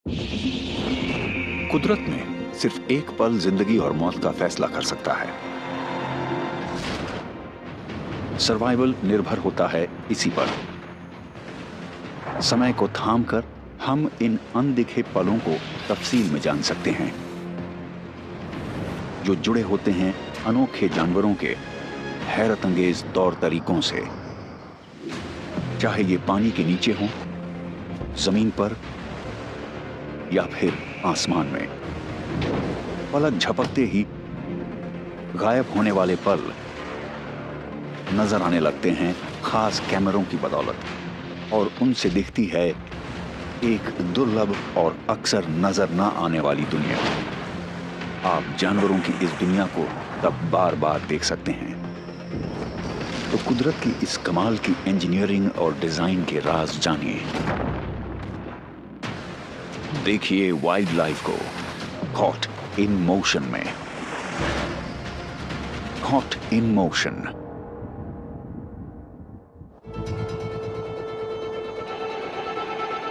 कुदरत में सिर्फ एक पल जिंदगी और मौत का फैसला कर सकता है। सर्वाइवल निर्भर होता है इसी पर। समय को थाम कर हम इन अनदिखे पलों को तफसील में जान सकते हैं, जो जुड़े होते हैं अनोखे जानवरों के हैरत अंगेज तौर तरीकों से। चाहे ये पानी के नीचे हों, जमीन पर या फिर आसमान में। पलक झपकते ही गायब होने वाले पल नजर आने लगते हैं खास कैमरों की बदौलत, और उनसे दिखती है एक दुर्लभ और अक्सर नजर ना आने वाली दुनिया। आप जानवरों की इस दुनिया को तब बार बार देख सकते हैं तो कुदरत की इस कमाल की इंजीनियरिंग और डिजाइन के राज जानिए। देखिए वाइल्ड लाइफ को कॉट इन मोशन में। Caught in motion.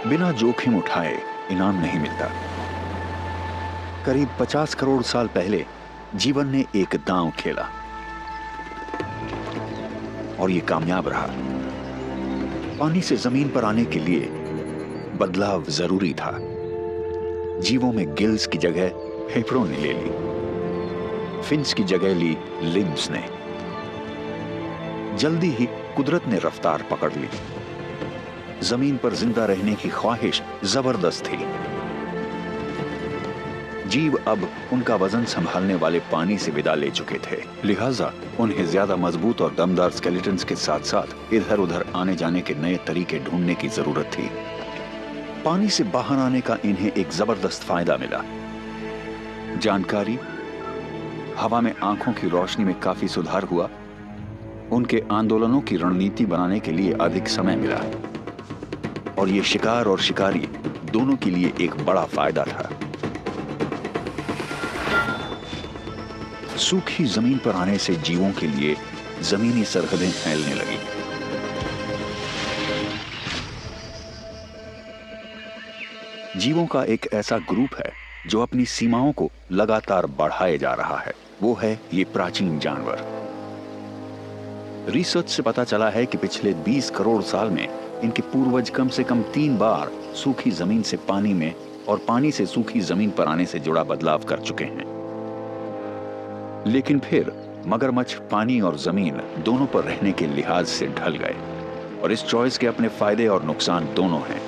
बिना जोखिम उठाए इनाम नहीं मिलता। करीब 50 करोड़ साल पहले जीवन ने एक दांव खेला और ये कामयाब रहा। पानी से जमीन पर आने के लिए बदलाव जरूरी था। जीवों में गिल्स की जगह फेफड़ों ने ले ली, फिन्स की जगह ली लिम्स ने। जल्दी ही कुदरत ने रफ्तार पकड़ ली। जमीन पर जिंदा रहने की ख्वाहिश जबरदस्त थी। जीव अब उनका वजन संभालने वाले पानी से विदा ले चुके थे, लिहाजा उन्हें ज्यादा मजबूत और दमदार स्केलेटन्स के साथ साथ इधर उधर आने जाने के नए तरीके ढूंढने की जरूरत थी। पानी से बाहर आने का इन्हें एक जबरदस्त फायदा मिला। जानकारी, हवा में आंखों की रोशनी में काफी सुधार हुआ। उनके आंदोलनों की रणनीति बनाने के लिए अधिक समय मिला, और ये शिकार और शिकारी दोनों के लिए एक बड़ा फायदा था। सूखी जमीन पर आने से जीवों के लिए जमीनी सरहदें फैलने लगी। जीवों का एक ऐसा ग्रुप है जो अपनी सीमाओं को लगातार बढ़ाए जा रहा है। वो है ये प्राचीन जानवर। रिसर्च से पता चला है कि पिछले 20 करोड़ साल में इनके पूर्वज कम से कम 3 बार सूखी जमीन से पानी में और पानी से सूखी जमीन पर आने से जुड़ा बदलाव कर चुके हैं। लेकिन फिर मगरमच्छ पानी और जमीन दोनों पर रहने के लिहाज से ढल गए, और इस चॉइस के अपने फायदे और नुकसान दोनों हैं।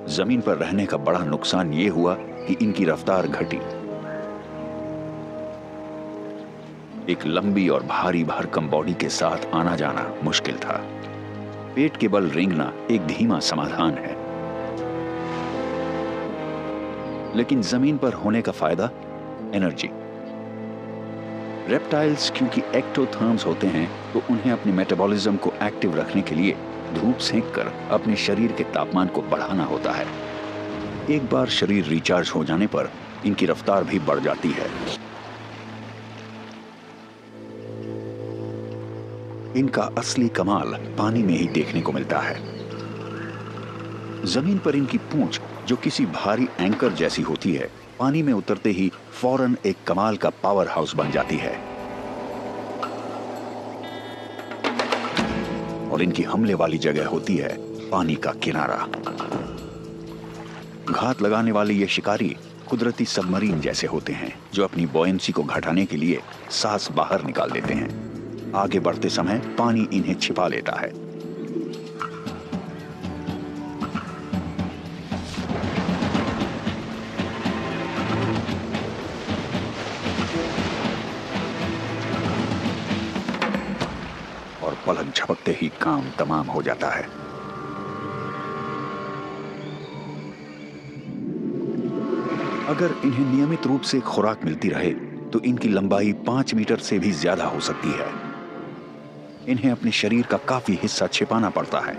जमीन पर रहने का बड़ा नुकसान यह हुआ कि इनकी रफ्तार घटी। एक लंबी और भारी भरकम बॉडी के साथ आना जाना मुश्किल था। पेट के बल रेंगना एक धीमा समाधान है। लेकिन जमीन पर होने का फायदा एनर्जी। रेप्टाइल्स क्योंकि एक्टोथर्म्स होते हैं, तो उन्हें अपने मेटाबॉलिज्म को एक्टिव रखने के लिए धूप सेंक कर अपने शरीर के तापमान को बढ़ाना होता है। एक बार शरीर रिचार्ज हो जाने पर इनकी रफ्तार भी बढ़ जाती है। इनका असली कमाल पानी में ही देखने को मिलता है। जमीन पर इनकी पूंछ, जो किसी भारी एंकर जैसी होती है, पानी में उतरते ही फौरन एक कमाल का पावर हाउस बन जाती है। और इनकी हमले वाली जगह होती है पानी का किनारा। घात लगाने वाले ये शिकारी कुदरती सबमरीन जैसे होते हैं, जो अपनी बॉयंसी को घटाने के लिए सांस बाहर निकाल देते हैं। आगे बढ़ते समय पानी इन्हें छिपा लेता है। और पलक झपकते ही काम तमाम हो जाता है। अगर इन्हें नियमित रूप से खुराक मिलती रहे तो इनकी लंबाई 5 मीटर से भी ज्यादा हो सकती है। इन्हें अपने शरीर का काफी हिस्सा छिपाना पड़ता है।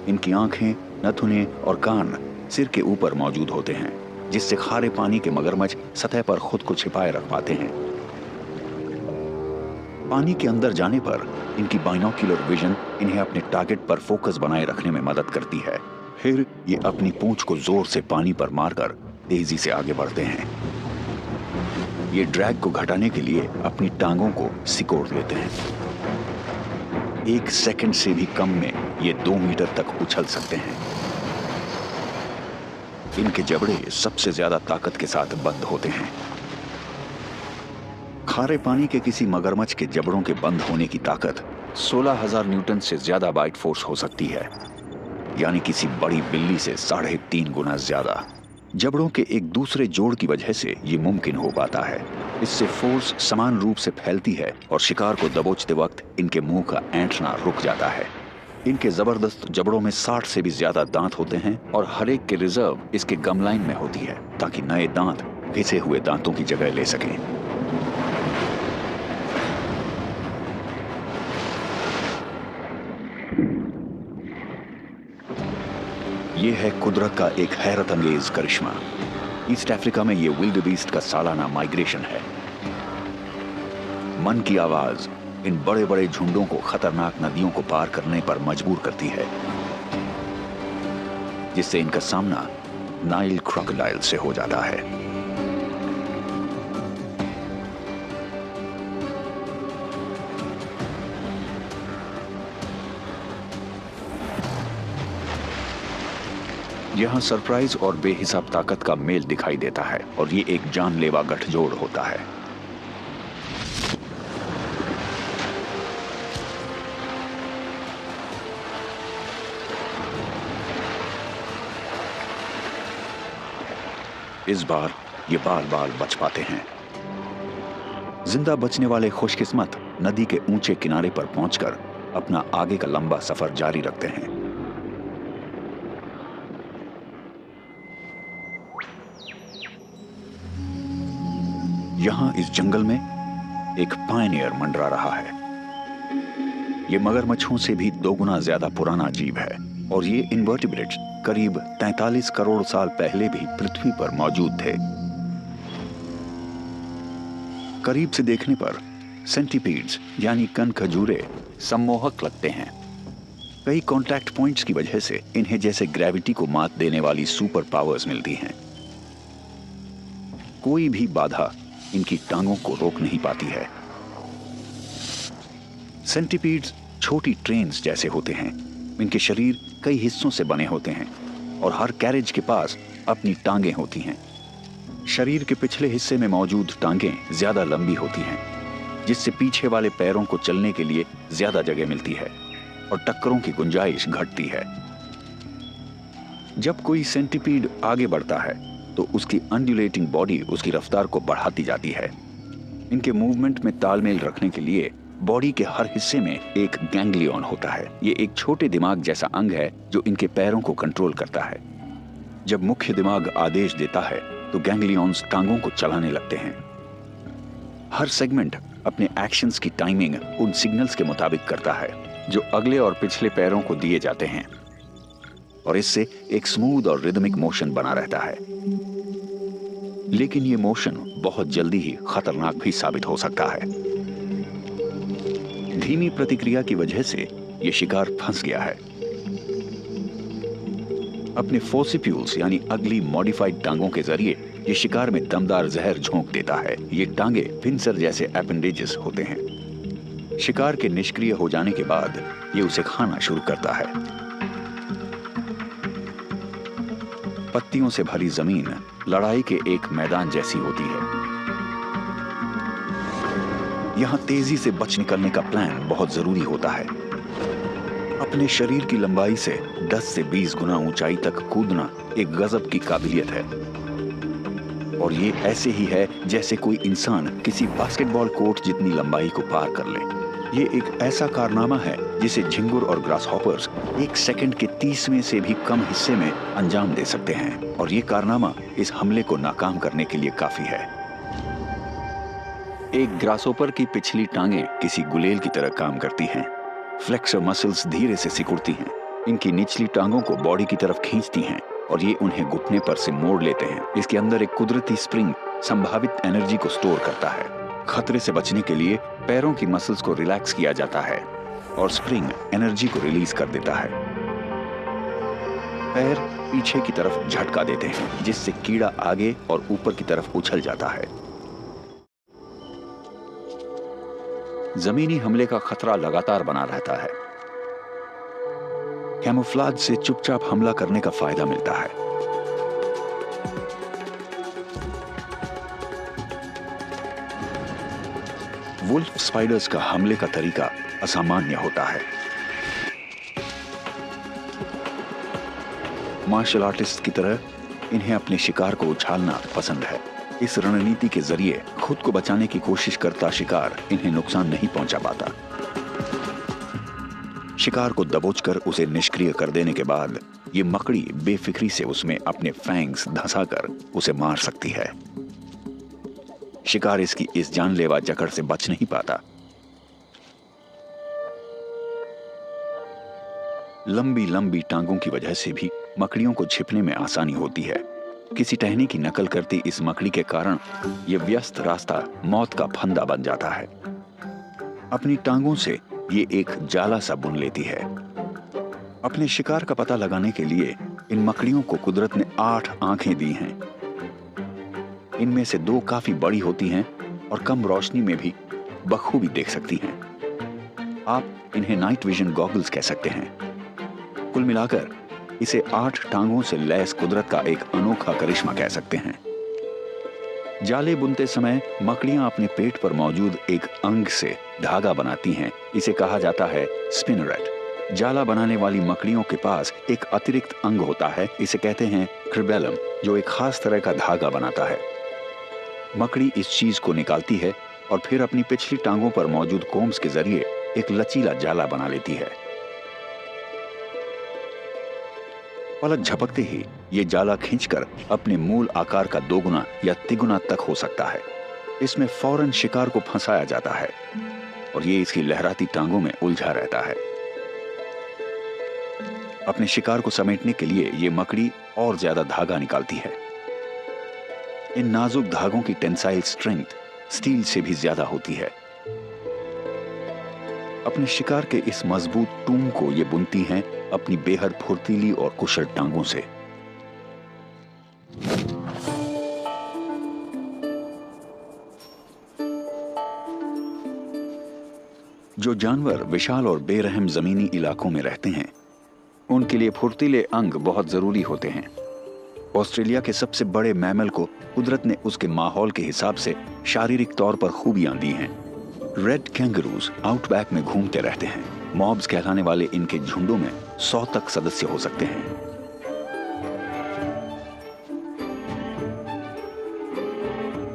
इनकी आंखें, नथुने और कान सिर के ऊपर मौजूद होते हैं, जिससे खारे पानी के मगरमच्छ सतह पर खुद को छिपाए रख पाते हैं। पानी के अंदर जाने पर इनकी बाइनोक्यूलर विजन इन्हें अपने टारगेट पर फोकस बनाए रखने में मदद करती है। फिर ये अपनी पूंछ को जोर से पानी पर मारकर तेजी से आगे बढ़ते हैं। ये ड्रैग को घटाने के लिए अपनी टांगों को सिकोड़ लेते हैं। 1 सेकंड से भी कम में ये 2 मीटर तक उछल सकते हैं। इनके जबड़े सबसे ज्यादा ताकत के साथ बंद होते हैं। खारे पानी के किसी मगरमच्छ के जबड़ों के बंद होने की ताकत 16,000 न्यूटन से ज्यादा बाइट फोर्स हो सकती है, यानी किसी बड़ी बिल्ली से 3.5 गुना ज्यादा। जबड़ों के एक दूसरे जोड़ की वजह से ये मुमकिन हो पाता है। इससे फोर्स समान रूप से फैलती है और शिकार को दबोचते वक्त इनके मुंह का ऐंठना रुक जाता है। इनके जबरदस्त जबड़ों में 60 से भी ज्यादा दांत होते हैं और हर एक के रिजर्व इसके गम लाइन में होती है, ताकि नए दांत घिसे हुए दांतों की जगह ले सकें। ये है कुदरत का एक हैरत अंगेज करिश्मा। ईस्ट अफ्रीका में ये विल्डबीस्ट का सालाना माइग्रेशन है। मन की आवाज इन बड़े बड़े झुंडों को खतरनाक नदियों को पार करने पर मजबूर करती है, जिससे इनका सामना नाइल क्रोकोडाइल से हो जाता है। यहां सरप्राइज और बेहिसाब ताकत का मेल दिखाई देता है और ये एक जानलेवा गठजोड़ होता है। इस बार ये बाल बाल बच पाते हैं। जिंदा बचने वाले खुशकिस्मत नदी के ऊंचे किनारे पर पहुंचकर अपना आगे का लंबा सफर जारी रखते हैं। यहां इस जंगल में एक पायनियर मंडरा रहा है। ये मगरमच्छों से भी 2 गुना ज्यादा पुराना जीव है और ये इनवर्टिब्रेट्स करीब 43 करोड़ साल पहले भी पृथ्वी पर मौजूद थे। करीब से देखने पर सेंटीपीड्स यानी कनखजूरे सम्मोहक लगते हैं। कई कॉन्टैक्ट पॉइंट्स की वजह से इन्हें जैसे ग्रेविटी को मात देने वाली सुपर पावर्स मिलती हैं। कोई भी बाधा इनकी टांगों को रोक नहीं पाती है। सेंटीपीड्स छोटी ट्रेन्स जैसे होते हैं। इनके शरीर कई हिस्सों से बने होते हैं और हर कैरेज के पास अपनी टांगें होती हैं। शरीर के पिछले हिस्से में मौजूद टांगें ज्यादा लंबी होती हैं, जिससे पीछे वाले पैरों को चलने के लिए ज्यादा जगह मिलती है और टक्करों की गुंजाइश घटती है। जब कोई सेंटीपीड आगे बढ़ता है तो उसकी अंडुलेटिंग बॉडी उसकी रफ्तार को बढ़ाती जाती है। इनके मूवमेंट में तालमेल रखने के लिए बॉडी के हर हिस्से में एक गैंग्लियन होता है। ये एक छोटे दिमाग जैसा अंग है जो इनके पैरों को कंट्रोल करता है। जब मुख्य दिमाग आदेश देता है तो गैंग्लियंस टांगों को चलाने लगते हैं। हर सेगमेंट अपने एक्शंस की टाइमिंग उन सिग्नल्स के मुताबिक करता है जो अगले और पिछले पैरों को दिए जाते हैं, और इससे एक स्मूथ और रिदमिक मोशन बना रहता है। लेकिन ये मोशन बहुत जल्दी ही खतरनाक भी साबित हो सकता है। धीमी प्रतिक्रिया की वजह से ये शिकार फंस गया है। अपने फोसिप्यूल्स यानी अगली मॉडिफाइड टांगों के जरिए ये शिकार में दमदार जहर झोंक देता है। ये टांगे पिंसर जैसे एपेंडेजेस होते हैं। शिकार के निष्क्रिय हो जाने के बाद ये उसे खाना शुरू करता है। पत्तियों से भरी जमीन लड़ाई के एक मैदान जैसी होती है। यहां तेजी से बच निकलने का प्लान बहुत जरूरी होता है। अपने शरीर की लंबाई से 10 से 20 गुना ऊंचाई तक कूदना एक गजब की काबिलियत है, और ये ऐसे ही है जैसे कोई इंसान किसी बास्केटबॉल कोर्ट जितनी लंबाई को पार कर ले। ये एक ऐसा कारनामा है जिसे झिंगुर और ग्रासहॉपर्स 1 सेकंड के 30वें से भी कम हिस्से में अंजाम दे सकते हैं, और ये कारनामा इस हमले को नाकाम करने के लिए काफी है। एक ग्रासहॉपर की पिछली टांगें किसी गुलेल की तरह काम करती हैं। फ्लेक्सर मसल्स धीरे से सिकुड़ती हैं। इनकी निचली टांगों को बॉडी की तरफ खींचती हैं और ये उन्हें घुटने पर से मोड़ लेते हैं। इसके अंदर एक कुदरती स्प्रिंग संभावित एनर्जी को स्टोर करता है। खतरे से बचने के लिए पैरों की मसल्स को रिलैक्स किया जाता है और स्प्रिंग एनर्जी को रिलीज कर देता है। पैर पीछे की तरफ झटका देते हैं जिससे कीड़ा आगे और ऊपर की तरफ उछल जाता है। जमीनी हमले का खतरा लगातार बना रहता है। कैमोफ्लेज से चुपचाप हमला करने का फायदा मिलता है। वुल्फ स्पाइडर्स का हमले का तरीका असामान्य होता है। मार्शल आर्टिस्ट की तरह इन्हें अपने शिकार को उछालना पसंद है। इस रणनीति के जरिए खुद को बचाने की कोशिश करता शिकार इन्हें नुकसान नहीं पहुंचा पाता। शिकार को दबोचकर उसे निष्क्रिय कर देने के बाद ये मकड़ी बेफिक्री से उसमें अपने फैंग्स धंसाकर उसे मार सकती है। शिकार इसकी इस जानलेवा जकड़ से बच नहीं पाता। लंबी लंबी टांगों की वजह से भी मकड़ियों को छिपने में आसानी होती है। किसी टहनी की नकल करती इस मकड़ी के कारण यह व्यस्त रास्ता मौत का फंदा बन जाता है। अपनी टांगों से ये एक जाला सा बुन लेती है। अपने शिकार का पता लगाने के लिए इन मकड़ियों को कुदरत ने 8 आंखें दी हैं। इनमें से 2 काफी बड़ी होती हैं और कम रोशनी में भी बखूबी देख सकती हैं। आप इन्हें नाइट विजन गॉगल्स कह सकते हैं। कुल मिलाकर इसे 8 टांगों से लैस कुदरत का एक अनोखा करिश्मा कह सकते हैं। जाले बुनते समय मकड़ियां अपने पेट पर मौजूद एक अंग से धागा बनाती हैं। इसे कहा जाता है स्पिनरेट। जाला बनाने वाली मकड़ियों के पास एक अतिरिक्त अंग होता है, इसे कहते हैं क्रिबेलम, जो एक खास तरह का धागा बनाता है। मकड़ी इस चीज को निकालती है और फिर अपनी पिछली टांगों पर मौजूद कोम्स के जरिए एक लचीला जाला बना लेती है। पलक झपकते ही ये जाला खींचकर अपने मूल आकार का 2 गुना या 3 गुना तक हो सकता है। इसमें फौरन शिकार को फंसाया जाता है और ये इसकी लहराती टांगों में उलझा रहता है। अपने शिकार को समेटने के लिए ये मकड़ी और ज्यादा धागा निकालती है। इन नाजुक धागों की टेंसाइल स्ट्रेंथ स्टील से भी ज्यादा होती है। अपने शिकार के इस मजबूत टूम को ये बुनती हैं अपनी बेहद फुर्तीली और कुशल टांगों से। जो जानवर विशाल और बेरहम जमीनी इलाकों में रहते हैं, उनके लिए फुर्तीले अंग बहुत जरूरी होते हैं। ऑस्ट्रेलिया के सबसे बड़े मैमल को कुदरत ने उसके माहौल के हिसाब से शारीरिक तौर पर खूबियां दी हैं। रेड कैंगरूज आउटबैक में घूमते रहते हैं। मॉब्स कहलाने वाले इनके झुंडों में 100 तक सदस्य हो सकते हैं।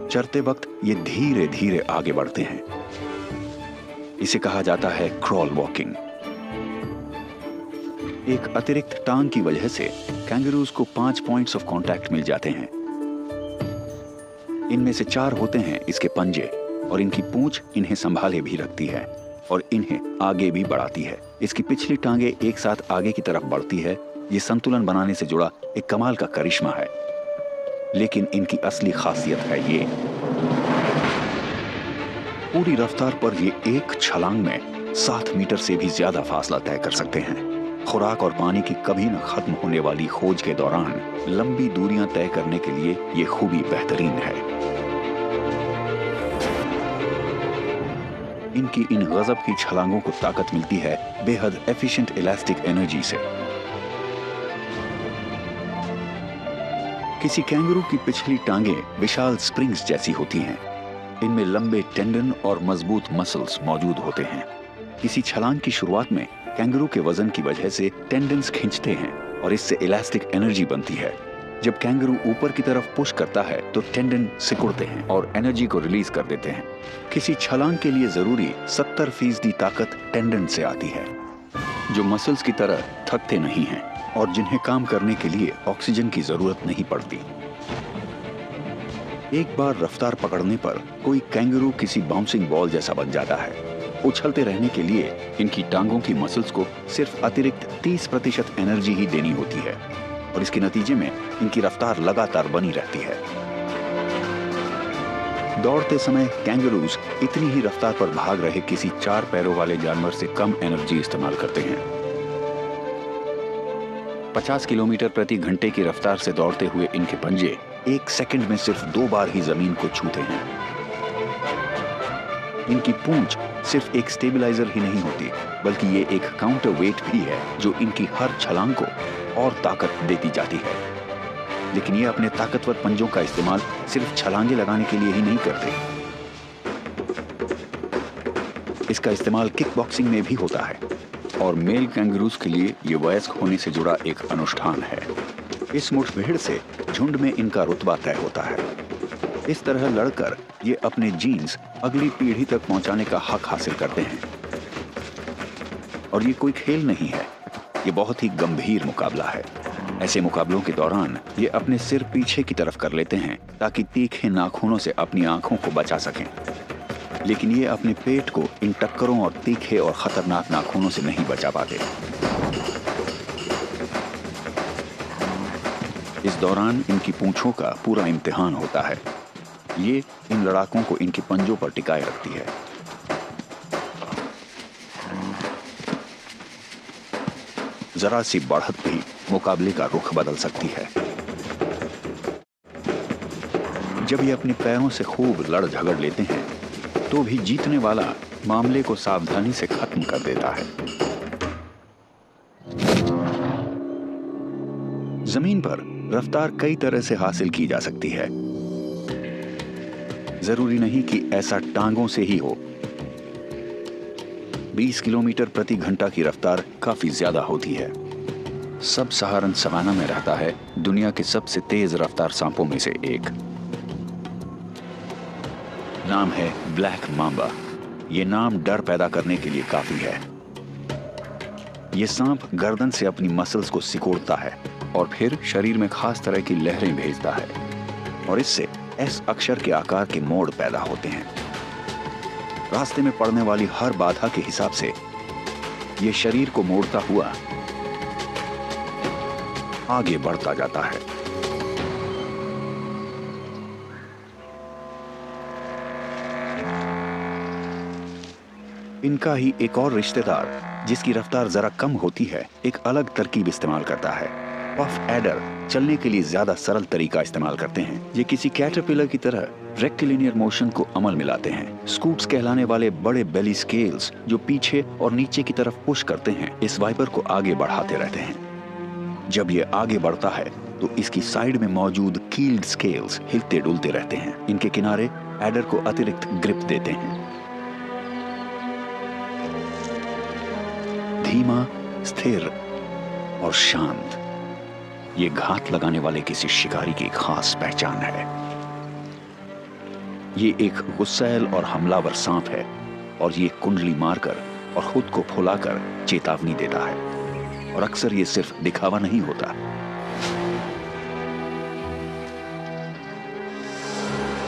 चरते वक्त ये धीरे धीरे आगे बढ़ते हैं। इसे कहा जाता है क्रॉल वॉकिंग। एक अतिरिक्त टांग की वजह से कैंगरूज को 5 पॉइंट्स ऑफ कांटेक्ट मिल जाते हैं। इनमें से 4 होते हैं इसके पंजे और इनकी पूंछ इन्हें संभाले भी रखती है और इन्हें आगे भी बढ़ाती है। इसकी पिछली टांगे एक साथ आगे की तरफ बढ़ती है। ये संतुलन बनाने से जुड़ा एक कमाल का करिश्मा है। लेकिन इनकी असली खासियत है ये पूरी रफ्तार पर ये एक छलांग में 7 मीटर से भी ज्यादा फासला तय कर सकते हैं। खुराक और पानी की कभी न खत्म होने वाली खोज के दौरान लंबी दूरियां तय करने के लिए ये खूबी बेहतरीन है। इनकी इन गजब की छलांगों को ताकत मिलती है बेहद एफिशिएंट इलास्टिक एनर्जी से। किसी कैंगरू की पिछली टांगे विशाल स्प्रिंग्स जैसी होती हैं। इनमें लंबे टेंडन और मजबूत मसल्स मौजूद होते हैं। किसी छलांग की शुरुआत में कैंगरू के वजन की वजह से टेंडन्स खींचते हैं और इससे इलास्टिक एनर्जी बनती है। जब कैंगरू ऊपर की तरफ पुश करता है तो टेंडन सिकुड़ते हैं और एनर्जी को रिलीज कर देते हैं। किसी छलांग के लिए जरूरी 70% ताकत टेंडन से आती है, जो मसल्स की तरह थकते नहीं हैं और जिन्हें काम करने के लिए ऑक्सीजन की जरूरत नहीं पड़ती। एक बार रफ्तार पकड़ने पर कोई कैंगरू किसी बाउंसिंग बॉल जैसा बन जाता है। उछलते रहने के लिए इनकी टांगों की मसल्स को सिर्फ अतिरिक्त 30% एनर्जी ही देनी होती है और इसके नतीजे में इनकी रफ्तार लगातार बनी रहती है। दौड़ते समय कैंगरूज इतनी ही रफ्तार पर भाग रहे किसी 4 पैरों वाले जानवर से कम एनर्जी इस्तेमाल करते हैं। 50 किलोमीटर प्रति घंटे की रफ्तार से दौड़ते हुए इनके पंजे 1 सेकंड में सिर्फ 2 बार ही जमीन को छूते हैं। इनकी पूंछ सिर्फ एक स्टेबलाइजर ही नहीं होती, बल्कि ये एक काउंटर वेट भी है जो इनकी हर छलांग को और ताकत देती जाती है। लेकिन ये अपने ताकतवर पंजों का इस्तेमाल सिर्फ छलांगे लगाने के लिए ही नहीं करते। इसका इस्तेमाल किक बॉक्सिंग में भी होता है और मेल कैंगरूज के लिए ये वयस्क होने से जुड़ा एक अनुष्ठान है। इस मुठभेड़ से झुंड में इनका रुतबा तय होता है। इस तरह लड़कर ये अपने जीन्स अगली पीढ़ी तक पहुंचाने का हक हासिल करते हैं। और ये कोई खेल नहीं है, ये बहुत ही गंभीर मुकाबला है। ऐसे मुकाबलों के दौरान ये अपने सिर पीछे की तरफ कर लेते हैं ताकि तीखे नाखूनों से अपनी आंखों को बचा सकें। लेकिन ये अपने पेट को इन टक्करों और तीखे और खतरनाक नाखूनों से नहीं बचा पाते। इस दौरान इनकी पूंछों का पूरा इम्तिहान होता है। ये इन लड़ाकों को इनके पंजों पर टिकाए रखती है। जरा सी बढ़त भी मुकाबले का रुख बदल सकती है। जब ये अपने पैरों से खूब लड़ झगड़ लेते हैं तो भी जीतने वाला मामले को सावधानी से खत्म कर देता है। जमीन पर रफ्तार कई तरह से हासिल की जा सकती है। जरूरी नहीं कि ऐसा टांगों से ही हो। 20 किलोमीटर प्रति घंटा की रफ्तार काफी ज्यादा होती है। सब सहारन सवाना में रहता है दुनिया के सबसे तेज रफ्तार सांपों में से एक। नाम है ब्लैक मांबा। ये नाम डर पैदा करने के लिए काफी है। ये सांप गर्दन से अपनी मसल्स को सिकोड़ता है और फिर शरीर में खास तरह की लहरें भेजता है और इससे एस अक्षर के आकार के मोड़ पैदा होते हैं। रास्ते में पड़ने वाली हर बाधा के हिसाब से ये शरीर को मोड़ता हुआ आगे बढ़ता जाता है। इनका ही एक और रिश्तेदार जिसकी रफ्तार जरा कम होती है, एक अलग तरकीब इस्तेमाल करता है। पफ एडर चलने के लिए ज्यादा सरल तरीका इस्तेमाल करते हैं। ये किसी कैटरपिलर की तरह रेक्टिलिनियर मोशन को अमल में लाते हैं। स्कूट्स कहलाने वाले बड़े बेली स्केल्स जो पीछे और नीचे की तरफ पुश करते हैं, इस वाइपर को आगे बढ़ाते रहते हैं। जब ये आगे बढ़ता है तो इसकी साइड में मौजूद कील्ड स्केल्स हिलते डुलते रहते हैं। इनके किनारे एडर को अतिरिक्त ग्रिप देते हैं। धीमा, स्थिर और शांत, ये घात लगाने वाले किसी शिकारी की खास पहचान है। ये एक गुस्सैल और हमलावर सांप है और ये कुंडली मारकर और खुद को फुलाकर चेतावनी देता है। और अक्सर ये सिर्फ दिखावा नहीं होता,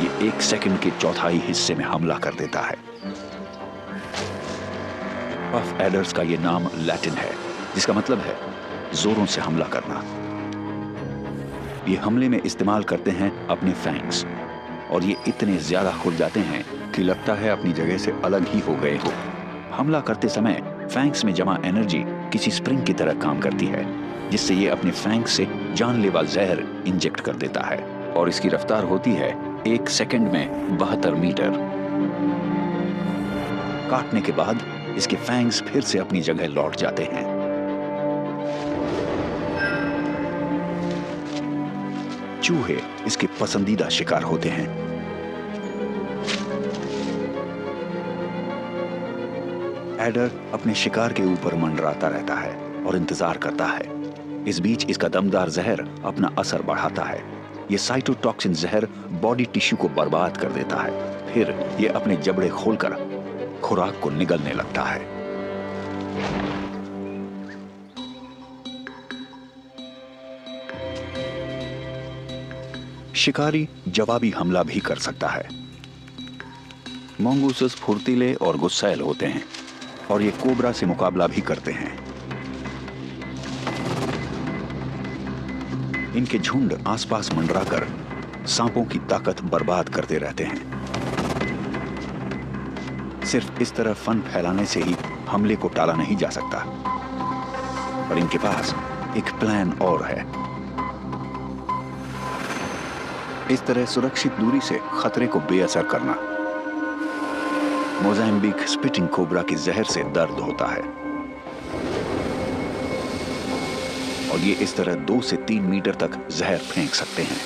ये 1 सेकंड के चौथाई हिस्से में हमला कर देता है। पफ एडर्स का ये नाम लैटिन है जिसका मतलब है जोरों से हमला करना। ये हमले में इस्तेमाल करते हैं अपने फैंग्स और ये इतने ज्यादा खुल जाते हैं कि लगता है अपनी जगह से अलग ही हो गए हो। हमला करते समय फैंग्स में जमा एनर्जी किसी स्प्रिंग की तरह काम करती है जिससे ये अपने फैंग्स से जानलेवा जहर इंजेक्ट कर देता है और इसकी रफ्तार होती है 1 सेकंड में 72 मीटर। काटने के बाद इसके फैंग्स फिर से अपनी जगह लौट जाते हैं। चूहे इसके पसंदीदा शिकार होते हैं। एडर अपने शिकार के ऊपर मंडराता रहता है और इंतजार करता है। इस बीच इसका दमदार जहर अपना असर बढ़ाता है। ये साइटोटॉक्सिन जहर बॉडी टिश्यू को बर्बाद कर देता है। फिर ये अपने जबड़े खोलकर खुराक को निगलने लगता है। शिकारी जवाबी हमला भी कर सकता है। मोंगूसस फुर्तीले और गुस्सैल होते हैं और ये कोबरा से मुकाबला भी करते हैं। इनके झुंड आसपास मंडराकर सांपों की ताकत बर्बाद करते रहते हैं। सिर्फ इस तरह फन फैलाने से ही हमले को टाला नहीं जा सकता, पर इनके पास एक प्लान और है। इस तरह सुरक्षित दूरी से खतरे को बेअसर करना। मोजाम्बिक स्पिटिंग कोबरा के जहर से दर्द होता है और ये इस तरह 2 से 3 मीटर तक जहर फेंक सकते हैं।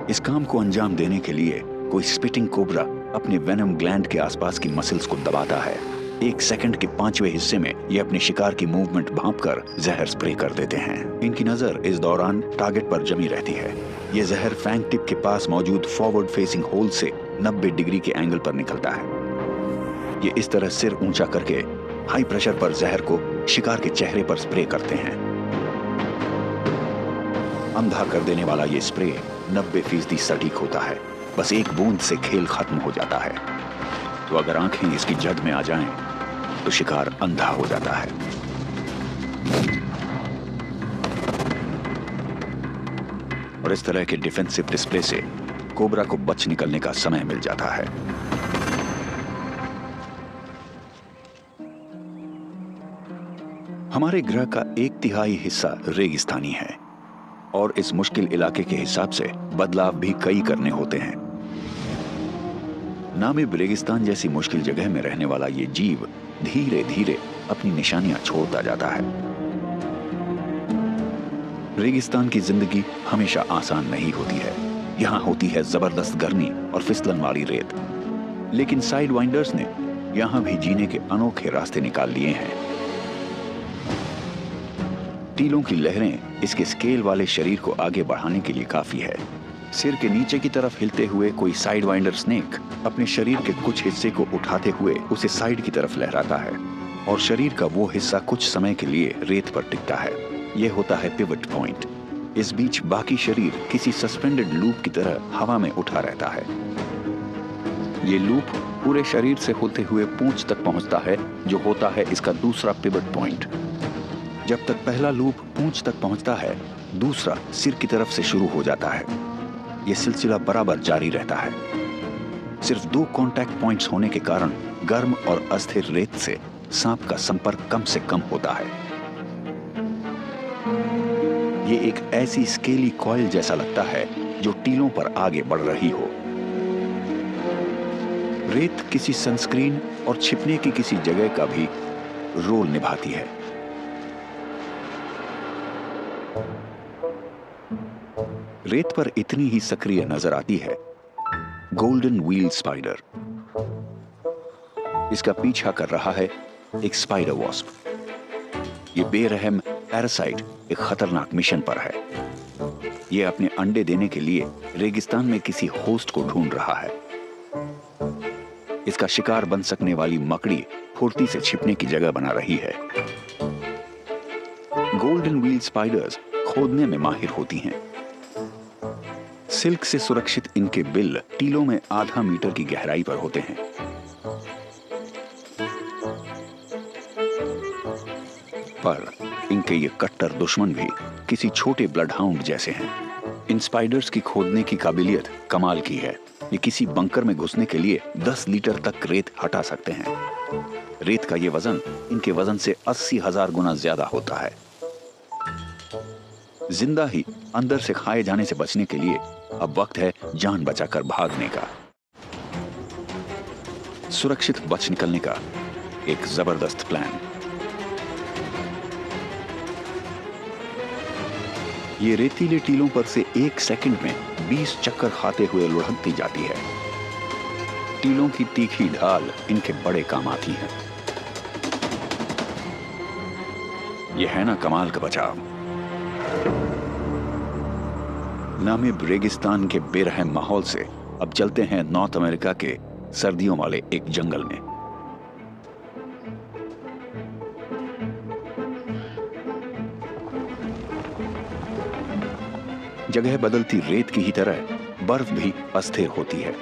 इस काम को अंजाम देने के लिए कोई स्पिटिंग कोबरा अपने वेनम ग्लैंड के आसपास की मसल्स को दबाता है। 1 सेकंड के 5वें हिस्से में ये अपने शिकार की मूवमेंट भांपकर जहर स्प्रे कर देते हैं। इनकी नजर इस दौरान टारगेट पर जमी रहती है। ये जहर फैंग टिप के पास मौजूद फॉरवर्ड फेसिंग होल से 90 डिग्री के एंगल पर निकलता है। ये इस तरह सिर ऊंचा करके हाई प्रेशर पर जहर को शिकार के चेहरे पर स्प्रे करते हैं। अंधा कर देने वाला ये स्प्रे 90% सटीक होता है। बस एक बूंद से खेल खत्म हो जाता है। तो अगर आंखें इसकी जद में आ जाएं, तो शिकार अंधा हो जाता है। और इस तरह के डिफेंसिव डिस्प्ले से कोबरा को बच निकलने का समय मिल जाता है। हमारे ग्रह का 1/3 हिस्सा रेगिस्तानी है और इस मुश्किल इलाके के हिसाब से बदलाव भी कई करने होते हैं। नामिब रेगिस्तान जैसी मुश्किल जगह में रहने वाला ये जीव धीरे धीरे अपनी निशानियां छोड़ता जाता है। रेगिस्तान की जिंदगी हमेशा आसान नहीं होती है। यहाँ होती है जबरदस्त गर्मी और फिसलन वाली रेत। लेकिन साइड वाइंडर्स ने यहाँ भी जीने के अनोखे रास्ते निकाल लिए हैं। टीलों की लहरें इसके स्केल वाले शरीर को आगे बढ़ाने के लिए काफी है। सिर के नीचे की तरफ हिलते हुए कोई साइड वाइंडर स्नेक अपने शरीर के कुछ हिस्से को उठाते हुए उसे साइड की तरफ लहराता है और शरीर का वो हिस्सा कुछ समय के लिए रेत पर टिकता है। यह होता है पिवट पॉइंट। इस बीच बाकी शरीर किसी सस्पेंडेड लूप की तरह हवा में उठा रहता है। ये लूप पूरे शरीर से होते हुए पूंछ तक पहुंचता है, जो होता है इसका दूसरा पिवट पॉइंट। जब तक पहला लूप पूंछ तक पहुंचता है, दूसरा सिर की तरफ से शुरू हो जाता है। यह सिलसिला बराबर जारी रहता है। सिर्फ 2 कांटेक्ट पॉइंट्स होने के कारण गर्म और अस्थिर रेत से सांप का संपर्क कम से कम होता है। ये एक ऐसी स्केली कॉइल जैसा लगता है जो टीलों पर आगे बढ़ रही हो। रेत किसी सनस्क्रीन और छिपने की किसी जगह का भी रोल निभाती है। रेत पर इतनी ही सक्रिय नजर आती है गोल्डन व्हील स्पाइडर। इसका पीछा कर रहा है एक स्पाइडर वॉस्प। ये बेरहम पैरासाइट एक खतरनाक मिशन पर है। ये अपने अंडे देने के लिए रेगिस्तान में किसी होस्ट को ढूंढ रहा है। इसका शिकार बन सकने वाली मकड़ी फुर्ती से छिपने की जगह बना रही है। गोल्डन व्हील स्पाइडर्स खोदने में माहिर होती हैं। सिल्क से सुरक्षित इनके बिल टीलों में आधा मीटर की गहराई पर होते हैं। पर इनके ये कट्टर दुश्मन भी किसी छोटे ब्लड हाउंड जैसे हैं। इन स्पाइडर्स की खोदने की काबिलियत कमाल की है। ये किसी बंकर में घुसने के लिए 10 लीटर तक रेत हटा सकते हैं। रेत का ये वजन इनके वजन से 80,000 गुना ज्यादा होता है। जिंदा ही अंदर से खाए जाने से बचने के लिए अब वक्त है जान बचाकर भागने का। सुरक्षित बच निकलने का एक जबरदस्त प्लान। ये रेतीले टीलों पर से 1 सेकंड में 20 चक्कर खाते हुए लुढ़कती जाती है। टीलों की तीखी ढाल इनके बड़े काम आती है। ये है ना कमाल का बचाव। नामिब रेगिस्तान के बेरहम माहौल से अब चलते हैं नॉर्थ अमेरिका के सर्दियों वाले एक जंगल में। जगह बदलती रेत की ही तरह बर्फ भी अस्थिर होती है।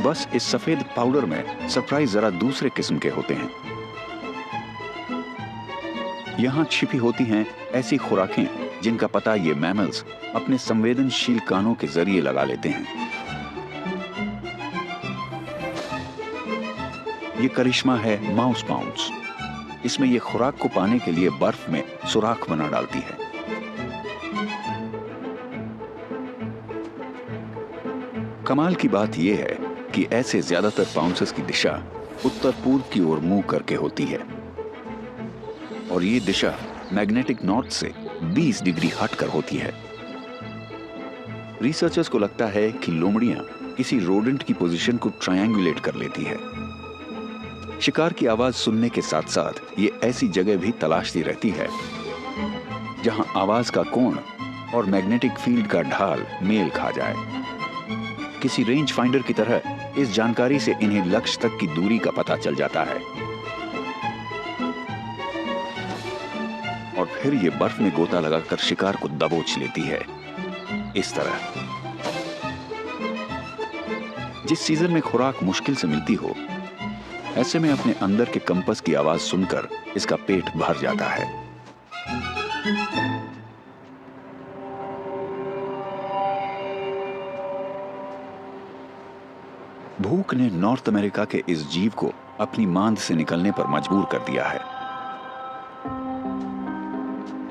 बस इस सफेद पाउडर में सरप्राइज जरा दूसरे किस्म के होते हैं। यहां छिपी होती हैं ऐसी खुराकें जिनका पता ये मैमल्स अपने संवेदनशील कानों के जरिए लगा लेते हैं। ये करिश्मा है माउस पाउंड्स। इसमें ये खुराक को पाने के लिए बर्फ में सुराख बना डालती है। कमाल की बात यह है कि ऐसे ज्यादातर पाउंसेस की दिशा उत्तर पूर्व की ओर मुंह करके होती है और ये दिशा मैग्नेटिक नॉर्थ से 20 डिग्री हटकर होती है। रिसर्चर्स को लगता है कि लोमड़ियां किसी रोडेंट की पोजीशन को ट्रायंगुलेट कर लेती है। शिकार की आवाज सुनने के साथ साथ ये ऐसी जगह भी तलाशती रहती है जहां आवाज का कोण और मैग्नेटिक फील्ड का ढाल मेल खा जाए। किसी रेंज फाइंडर की तरह इस जानकारी से इन्हें लक्ष्य तक की दूरी का पता चल जाता है और फिर ये बर्फ में गोता लगाकर शिकार को दबोच लेती है। इस तरह जिस सीजन में खुराक मुश्किल से मिलती हो, ऐसे में अपने अंदर के कंपस की आवाज सुनकर इसका पेट भर जाता है। भूख ने नॉर्थ अमेरिका के इस जीव को अपनी मांद से निकलने पर मजबूर कर दिया है।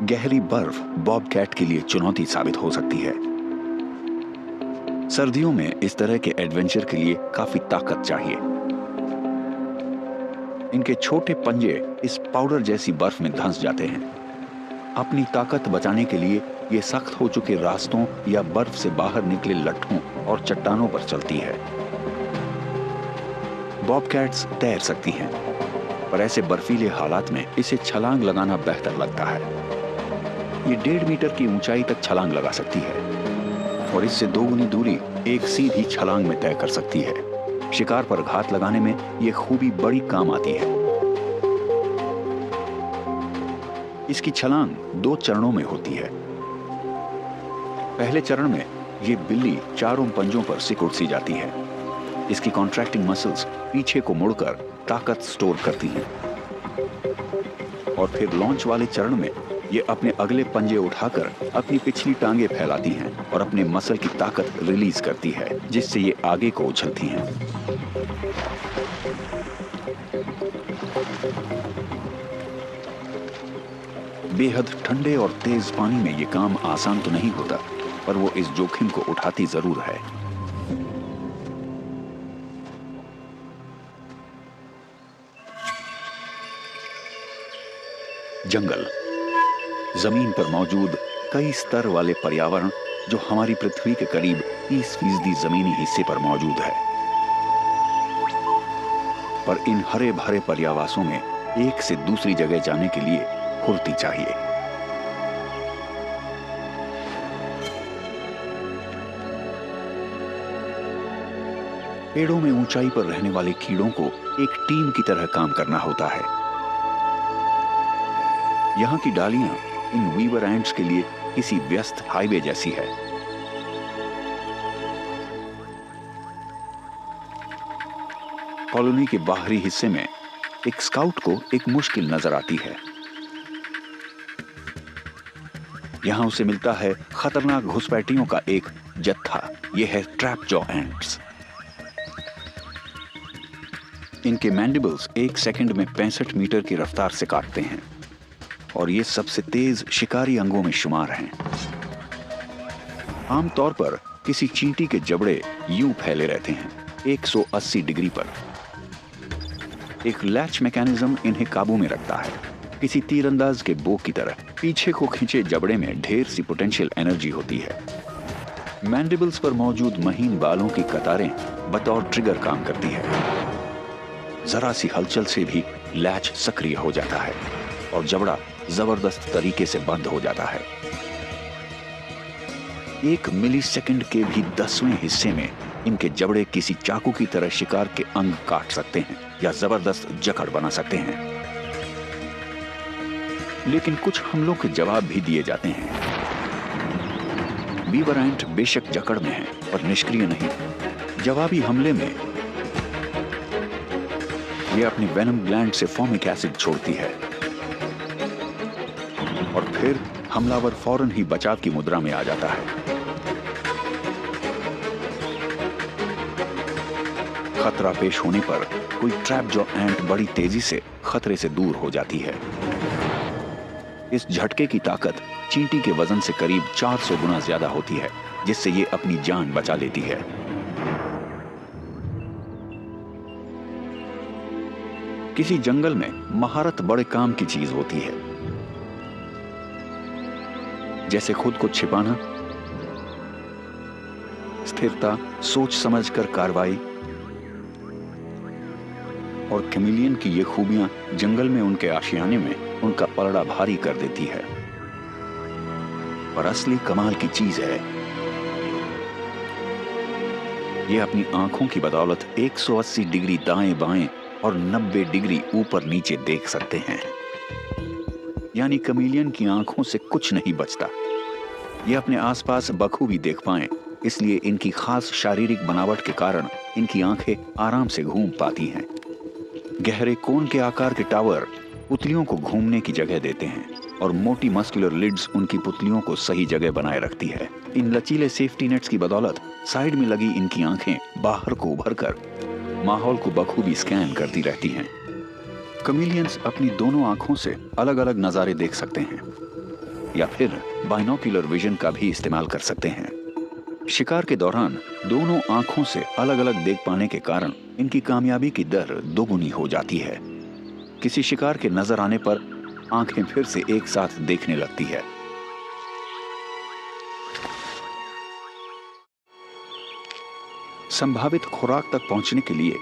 गहरी बर्फ बॉबकैट के लिए चुनौती साबित हो सकती है। सर्दियों में इस तरह के एडवेंचर के लिए काफी ताकत चाहिए। इनके छोटे पंजे इस पाउडर जैसी बर्फ में धंस जाते हैं। अपनी ताकत बचाने के लिए ये सख्त हो चुके रास्तों या बर्फ से बाहर निकले लट्ठों और चट्टानों पर चलती है। बॉबकैट्स तैर सकती हैं, पर ऐसे बर्फीले हालात में इसे छलांग लगाना बेहतर लगता है। ये 1.5 मीटर की ऊंचाई तक छलांग लगा सकती है और इससे 2 गुनी दूरी एक सीधी छलांग में तय कर सकती है। शिकार पर घात लगाने में यह खूबी बड़ी काम आती है। इसकी छलांग 2 चरणों में होती है। पहले चरण में यह बिल्ली चारों पंजों पर सिकुड़ सी जाती है। इसकी कॉन्ट्रैक्टिंग मसल्स पीछे को मुड़कर ताकत स्टोर करती हैं और फिर लॉन्च वाले चरण में ये अपने अगले पंजे उठाकर अपनी पिछली टांगे फैलाती हैं और अपने मसल की ताकत रिलीज करती है, जिससे ये आगे को उछलती हैं। बेहद ठंडे और तेज पानी में ये काम आसान तो नहीं होता, पर वो इस जोखिम को उठाती जरूर है। जंगल, जमीन पर मौजूद कई स्तर वाले पर्यावरण जो हमारी पृथ्वी के करीब 30% जमीनी हिस्से पर मौजूद है। पर इन हरे भरे पर्यावासों में एक से दूसरी जगह जाने के लिए फुर्ती चाहिए। पेड़ों में ऊंचाई पर रहने वाले कीड़ों को एक टीम की तरह काम करना होता है। यहां की डालियां इन वीवर एंट्स के लिए किसी व्यस्त हाईवे जैसी है। कॉलोनी के बाहरी हिस्से में एक स्काउट को एक मुश्किल नजर आती है। यहां उसे मिलता है खतरनाक घुसपैठियों का एक जत्था। यह है ट्रैप जॉ एंट्स। इनके मैंडिबल्स 1 सेकंड में 65 मीटर की रफ्तार से काटते हैं और ये सबसे तेज शिकारी अंगों में शुमार हैं। आमतौर पर किसी चींटी के जबड़े यूं फैले रहते हैं 180 डिग्री पर। एक लैच मैकेनिज्म इन्हें काबू में रखता है, किसी तीरंदाज के बो की तरह। पीछे को खींचे जबड़े में ढेर सी पोटेंशियल एनर्जी होती है। मैंडिबल्स पर मौजूद महीन बालों की कतारें बतौर ट्रिगर काम करती है। जरा सी हलचल से भी लैच सक्रिय हो जाता है और जबड़ा जबरदस्त तरीके से बंद हो जाता है। 1 मिलीसेकंड के भी 10वें हिस्से में इनके जबड़े किसी चाकू की तरह शिकार के अंग काट सकते हैं या जबरदस्त जकड़ बना सकते हैं। लेकिन कुछ हमलों के जवाब भी दिए जाते हैं। वीवर एंट बेशक जकड़ में है, पर निष्क्रिय नहीं। जवाबी हमले में यह अपनी वेनम ग्लैंड से फॉर्मिक एसिड छोड़ती है और फिर हमलावर फौरन ही बचाव की मुद्रा में आ जाता है। खतरा पेश होने पर कोई ट्रैप जो एंट बड़ी तेजी से खतरे से दूर हो जाती है। इस झटके की ताकत चींटी के वजन से करीब 400 गुना ज्यादा होती है, जिससे ये अपनी जान बचा लेती है। किसी जंगल में महारत बड़े काम की चीज होती है, जैसे खुद को छिपाना, स्थिरता, सोच समझकर कार्रवाई। और कैमेलियन की ये खूबियां जंगल में उनके आशियाने में उनका पलड़ा भारी कर देती है। और असली कमाल की चीज है, ये अपनी आंखों की बदौलत 180 डिग्री दाएं बाएं और 90 डिग्री ऊपर नीचे देख सकते हैं। यानी कैमेलियन की आंखों से कुछ नहीं बचता। ये अपने आसपास बखूबी देख पाएं, इसलिए इनकी खास शारीरिक बनावट के कारण इनकी आंखें आराम से घूम पाती हैं। गहरे कोन के आकार के टावर पुतलियों को घूमने की जगह देते हैं और मोटी मस्कुलर लिड्स उनकी पुतलियों को सही जगह बनाए रखती है। इन लचीले सेफ्टी नेट्स की बदौलत साइड में लगी इनकी आंखें बाहर को उभर कर माहौल को बखूबी स्कैन करती रहती हैं। कैमेलियंस अपनी दोनों आंखों से अलग अलग नजारे देख सकते हैं या फिर बाइनोक्यूलर विजन का भी इस्तेमाल कर सकते हैं। शिकार के दौरान दोनों आंखों से अलग अलग देख पाने के कारण इनकी कामयाबी की दर दोगुनी हो जाती है। किसी शिकार के नजर आने पर आंखें फिर से एक साथ देखने लगती है। संभावित खुराक तक पहुंचने के लिए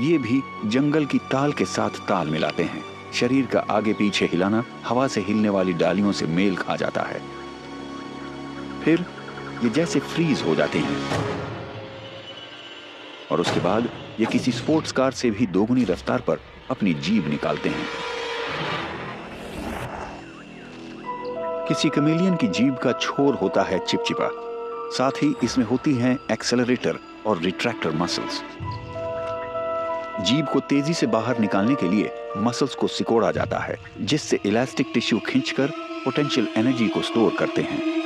ये भी जंगल की ताल के साथ ताल मिलाते हैं। शरीर का आगे पीछे हिलाना हवा से हिलने वाली डालियों से मेल खा जाता है। फिर ये जैसे फ्रीज हो जाते हैं और उसके बाद ये किसी स्पोर्ट्स कार से भी दोगुनी रफ्तार पर अपनी जीभ निकालते हैं। किसी कैमेलियन की जीभ का छोर होता है चिपचिपा, साथ ही इसमें होती हैं एक्सेलरेटर और रिट्रैक्टर मसल्स। जीभ को तेजी से बाहर निकालने के लिए मसल्स को सिकोड़ा जाता है, जिससे इलास्टिक टिश्यू खींचकर पोटेंशियल एनर्जी को स्टोर करते हैं।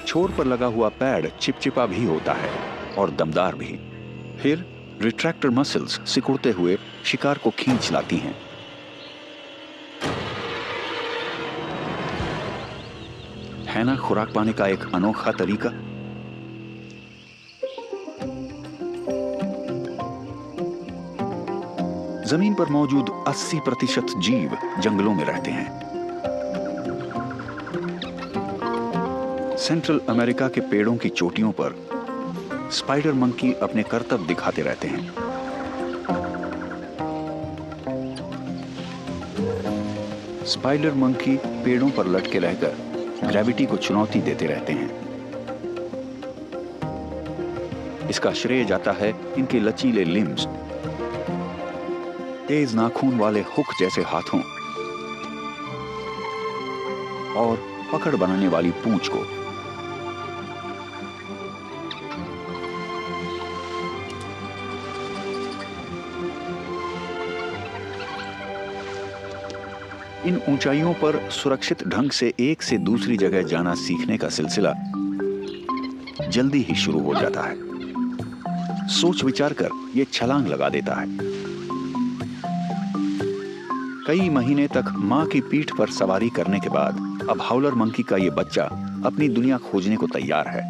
छोर पर लगा हुआ पैड चिपचिपा भी होता है और दमदार भी। फिर रिट्रैक्टर मसल्स सिकुड़ते हुए शिकार को खींच लाती हैं। है ना खुराक पाने का एक अनोखा तरीका। जमीन पर मौजूद 80% जीव जंगलों में रहते हैं। सेंट्रल अमेरिका के पेड़ों की चोटियों पर स्पाइडर मंकी अपने करतब दिखाते रहते हैं। स्पाइडर मंकी पेड़ों पर लटके रहकर ग्रेविटी को चुनौती देते रहते हैं। इसका श्रेय जाता है इनके लचीले लिम्स, तेज नाखून वाले हुक जैसे हाथों और पकड़ बनाने वाली पूंछ को। इन ऊंचाइयों पर सुरक्षित ढंग से एक से दूसरी जगह जाना सीखने का सिलसिला जल्दी ही शुरू हो जाता है। सोच विचार कर ये छलांग लगा देता है। कई महीने तक मां की पीठ पर सवारी करने के बाद अब हाउलर मंकी का ये बच्चा अपनी दुनिया खोजने को तैयार है।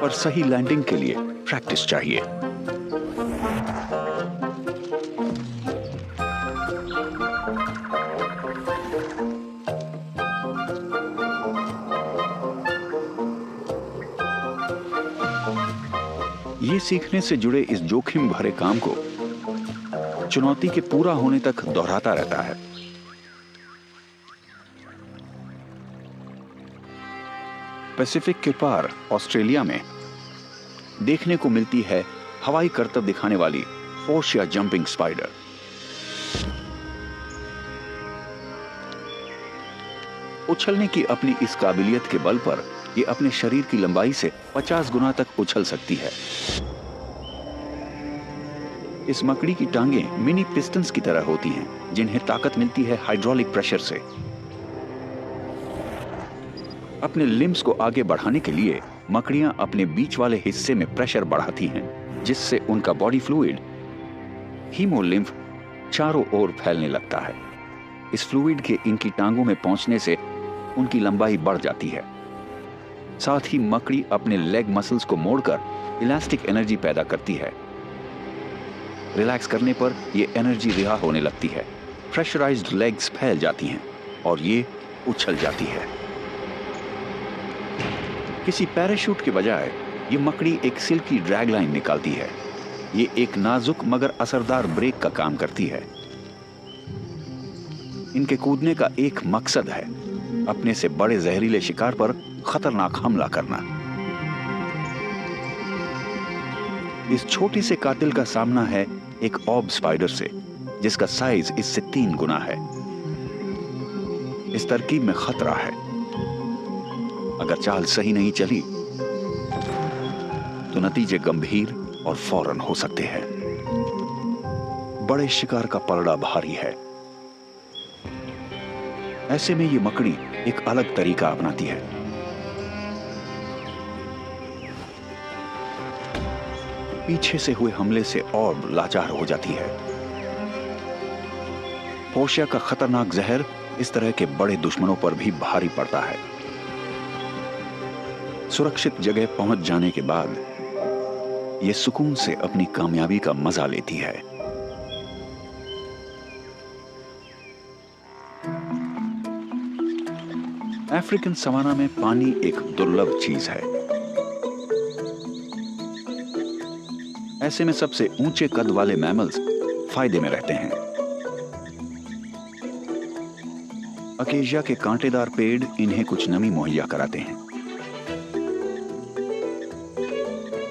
पर सही लैंडिंग के लिए प्रैक्टिस चाहिए। ये सीखने से जुड़े इस जोखिम भरे काम को चुनौती के पूरा होने तक दोहराता रहता है। पैसिफिक के पार ऑस्ट्रेलिया में देखने को मिलती है हवाई करतब दिखाने वाली ओशिया जंपिंग स्पाइडर। उछलने की अपनी इस काबिलियत के बल पर ये अपने शरीर की लंबाई से 50 गुना तक उछल सकती है। इस मकड़ी की टांगें मिनी पिस्टन्स की तरह होती हैं, जिन्हें ताकत मिलती है हाइड्रोलिक प्रेशर से। अपने लिम्स को आगे बढ़ाने के लिए मकड़ियां अपने बीच वाले हिस्से में प्रेशर बढ़ाती हैं, जिससे उनका बॉडी फ्लूइड हीमोलिम्फ चारों ओर फैलने लगता है। इस फ्लूइड के इनकी टांगों में पहुंचने से उनकी लंबाई बढ़ जाती है। साथ ही मकड़ी अपने लेग मसल्स को मोड़कर इलास्टिक एनर्जी पैदा करती है। रिलैक्स करने पर यह एनर्जी रिहा होने लगती है। प्रेशराइज्ड लेग्स फैल जाती हैं और ये उछल जाती है। किसी पैराशूट के बजाय ये मकड़ी एक सिल्की ड्रैग लाइन निकालती है। ये एक नाजुक मगर असरदार ब्रेक का काम करती है। इनके कूदने का एक मकसद है, अपने से बड़े जहरीले शिकार पर खतरनाक हमला करना। इस छोटे से कातिल का सामना है एक ऑब स्पाइडर से, जिसका साइज इससे 3 गुना है। इस तरकीब में खतरा है। अगर चाल सही नहीं चली तो नतीजे गंभीर और फौरन हो सकते हैं। बड़े शिकार का पलड़ा भारी है। ऐसे में ये मकड़ी एक अलग तरीका अपनाती है। पीछे से हुए हमले से और लाचार हो जाती है। पोर्शिया का खतरनाक जहर इस तरह के बड़े दुश्मनों पर भी भारी पड़ता है। सुरक्षित जगह पहुंच जाने के बाद यह सुकून से अपनी कामयाबी का मजा लेती है। अफ्रीकन सवाना में पानी एक दुर्लभ चीज है। ऐसे में सबसे ऊंचे कद वाले मैमल्स फायदे में रहते हैं। अकेशिया के कांटेदार पेड़ इन्हें कुछ नमी मुहैया कराते हैं।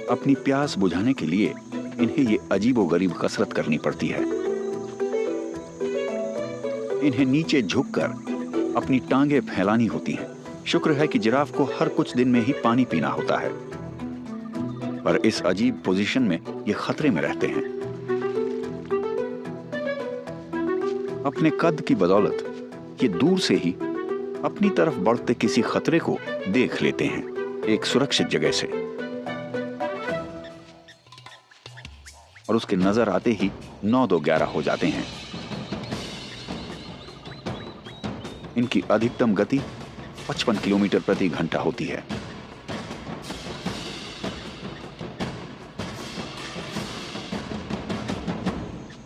अपनी प्यास बुझाने के लिए इन्हें ये अजीबोगरीब कसरत करनी पड़ती है। इन्हें नीचे झुककर अपनी टांगें फैलानी होती हैं। शुक्र है कि जिराफ को हर कुछ दिन में ही पानी पीना होता है, पर इस अजीब पोजीशन में ये खतरे में रहते हैं। अपने कद की बदौलत ये दूर से ही अपनी तरफ बढ़ते किसी खतरे को देख लेते हैं, एक सुरक्षित जगह से, और उसके नजर आते ही 9-2-11 हो जाते हैं। इनकी अधिकतम गति 55 किलोमीटर प्रति घंटा होती है।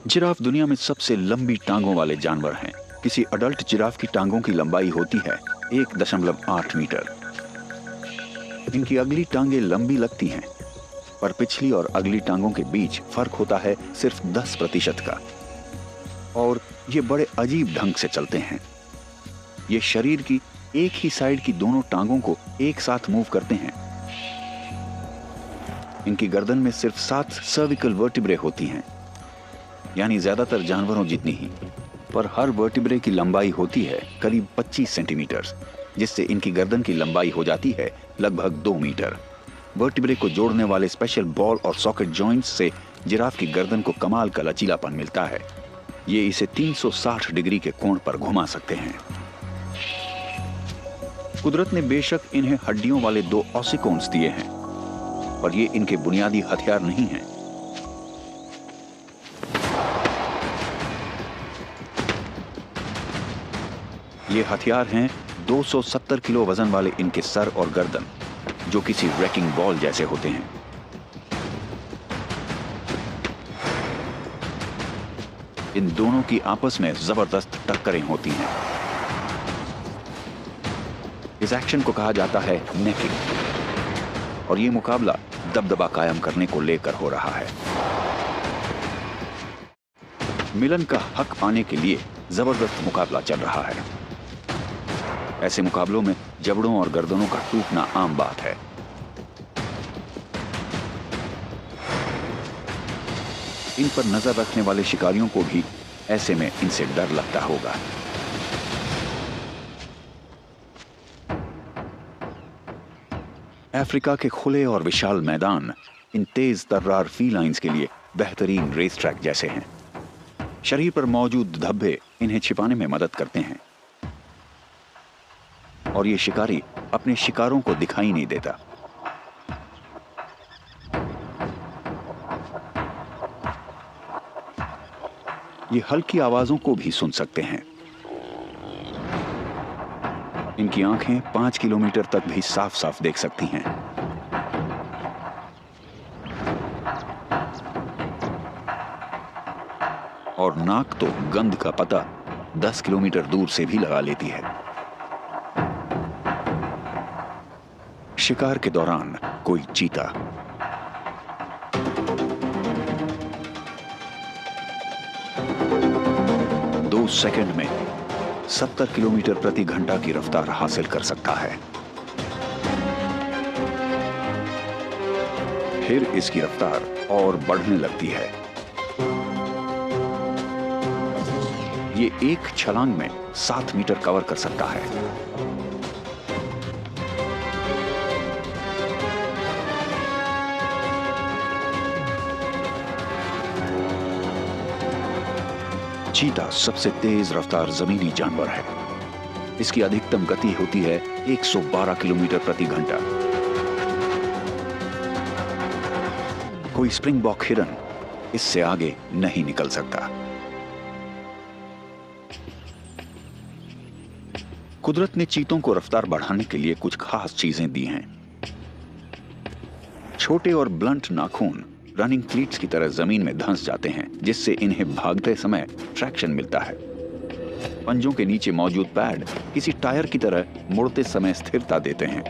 जिराफ दुनिया में सबसे लंबी टांगों वाले जानवर हैं। किसी अडल्ट जिराफ की टांगों की लंबाई होती है 1.8 मीटर। इनकी अगली टांगें लंबी लगती हैं, पर पिछली और अगली टांगों के बीच फर्क होता है सिर्फ 10% का, और ये बड़े अजीब ढंग से चलते हैं। ये शरीर की एक ही साइड की दोनों टांगों को एक साथ मूव करते हैं। इनकी गर्दन में सिर्फ 7 सर्विकल वर्टिब्रे होती हैं, यानी ज्यादातर जानवरों जितनी ही, पर हर वर्टिब्रे की लंबाई होती है करीब 25 सेंटीमीटर, जिससे इनकी गर्दन की लंबाई हो जाती है लगभग 2 मीटर। वर्टिब्रे को जोड़ने वाले स्पेशल बॉल और सॉकेट जॉइंट्स से जिराफ की गर्दन को कमाल का लचीलापन मिलता है। ये इसे 360 डिग्री के कोण पर घुमा सकते हैं। कुदरत ने बेशक इन्हें हड्डियों वाले 2 ऑसिकोन्स दिए हैं, पर ये इनके बुनियादी हथियार नहीं हैं। ये हथियार हैं 270 किलो वजन वाले इनके सर और गर्दन, जो किसी रैकिंग बॉल जैसे होते हैं। इन दोनों की आपस में जबरदस्त टक्करें होती हैं। इस एक्शन को कहा जाता है नेकिंग, और ये मुकाबला दबदबा कायम करने को लेकर हो रहा है। मिलन का हक पाने के लिए जबरदस्त मुकाबला चल रहा है। ऐसे मुकाबलों में जबड़ों और गर्दनों का टूटना आम बात है। इन पर नजर रखने वाले शिकारियों को भी ऐसे में इनसे डर लगता होगा। अफ्रीका के खुले और विशाल मैदान इन तेज तर्रार फीलाइंस के लिए बेहतरीन रेस ट्रैक जैसे हैं। शरीर पर मौजूद धब्बे इन्हें छिपाने में मदद करते हैं, और ये शिकारी अपने शिकारों को दिखाई नहीं देता। ये हल्की आवाजों को भी सुन सकते हैं। इनकी आंखें 5 किलोमीटर तक भी साफ साफ देख सकती हैं। और नाक तो गंध का पता 10 किलोमीटर दूर से भी लगा लेती है। शिकार के दौरान कोई चीता 2 सेकंड में 70 किलोमीटर प्रति घंटा की रफ्तार हासिल कर सकता है। फिर इसकी रफ्तार और बढ़ने लगती है। ये एक छलांग में 7 मीटर कवर कर सकता है। चीता सबसे तेज रफ्तार जमीनी जानवर है। इसकी अधिकतम गति होती है 112 किलोमीटर प्रति घंटा। कोई स्प्रिंगबॉक हिरन इससे आगे नहीं निकल सकता। कुदरत ने चीतों को रफ्तार बढ़ाने के लिए कुछ खास चीजें दी हैं। छोटे और ब्लंट नाखून रनिंग क्लीट्स की तरह जमीन में धंस जाते हैं, जिससे इन्हें भागते समय ट्रैक्शन मिलता है। पंजों के नीचे मौजूद पैड किसी टायर की तरह मुड़ते समय स्थिरता देते हैं।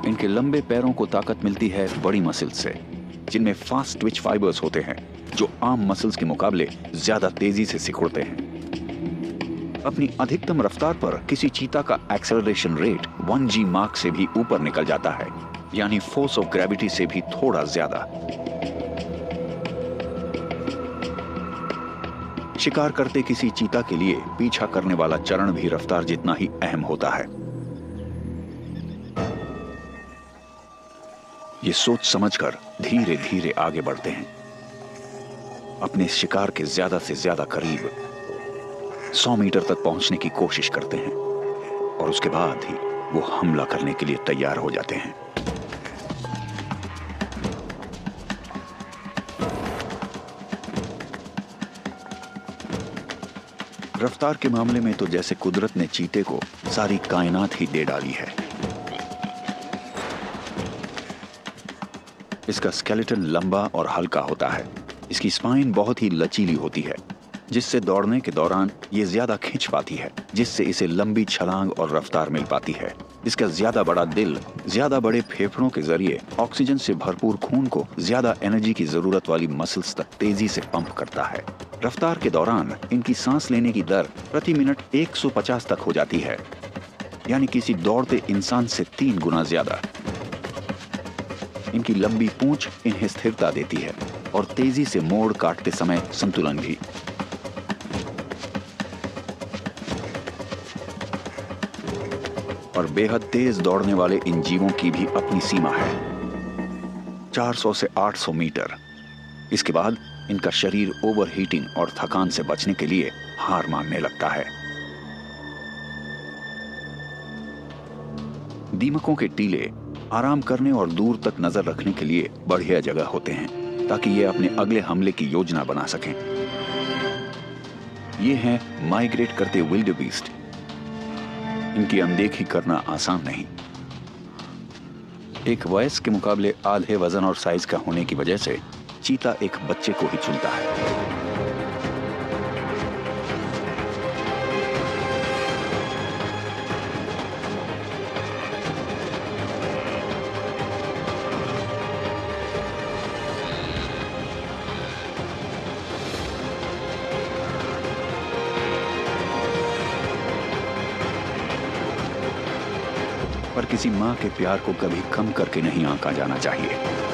इनके लंबे पैरों को ताकत मिलती है बड़ी मसल्स से, जिनमें फास्ट ट्विच फाइबर्स होते हैं, जो आम मसल्स के मुकाबले ज्यादा तेजी से सिकुड़ते हैं। अपनी अधिकतम रफ्तार पर किसी चीता का एक्सेलरेशन रेट 1G मार्क से भी ऊपर निकल जाता है, यानी फोर्स ऑफ ग्रेविटी से भी थोड़ा ज्यादा। शिकार करते किसी चीता के लिए पीछा करने वाला चरण भी रफ्तार जितना ही अहम होता है। ये सोच समझकर धीरे धीरे आगे बढ़ते हैं। अपने शिकार के ज्यादा से ज्यादा करीब 100 मीटर तक पहुंचने की कोशिश करते हैं और उसके बाद ही वो हमला करने के लिए तैयार हो जाते हैं। रफ्तार के मामले में तो जैसे कुदरत ने चीते को सारी कायनात ही दे डाली है। इसका स्केलेटन लंबा और हल्का होता है। इसकी स्पाइन बहुत ही लचीली होती है, जिससे दौड़ने के दौरान ये ज्यादा खिंच पाती है, जिससे इसे लंबी छलांग और रफ्तार मिल पाती है। इसका ज्यादा बड़ा दिल ज्यादा बड़े फेफड़ों के जरिए ऑक्सीजन से भरपूर खून को ज्यादा एनर्जी की जरूरत वाली मसल्स तक तेजी से पंप करता है। रफ्तार के दौरान इनकी सांस लेने की दर प्रति मिनट 150 तक हो जाती है, यानी किसी दौड़ते इंसान से 3 गुना ज्यादा। इनकी लंबी पूंछ इन्हें स्थिरता देती है और तेजी से मोड़ काटते समय संतुलन भी। और बेहद तेज दौड़ने वाले इन जीवों की भी अपनी सीमा है, 400 से 800 मीटर। इसके बाद इनका शरीर ओवरहीटिंग और थकान से बचने के लिए हार मानने लगता है। दीमकों के टीले आराम करने और दूर तक नजर रखने के लिए बढ़िया जगह होते हैं, ताकि ये अपने अगले हमले की योजना बना सकें। ये हैं माइग्रेट करते विल्डेबीस्ट। इनकी अनदेखी करना आसान नहीं। एक वयस्क के मुकाबले आधे वजन और साइज का होने की वजह से चीता एक बच्चे को ही चुनता है। पर किसी मां के प्यार को कभी कम करके नहीं आंका जाना चाहिए।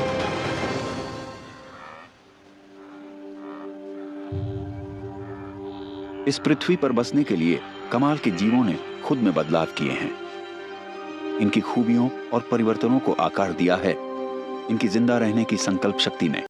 इस पृथ्वी पर बसने के लिए कमाल के जीवों ने खुद में बदलाव किए हैं। इनकी खूबियों और परिवर्तनों को आकार दिया है इनकी जिंदा रहने की संकल्प शक्ति ने।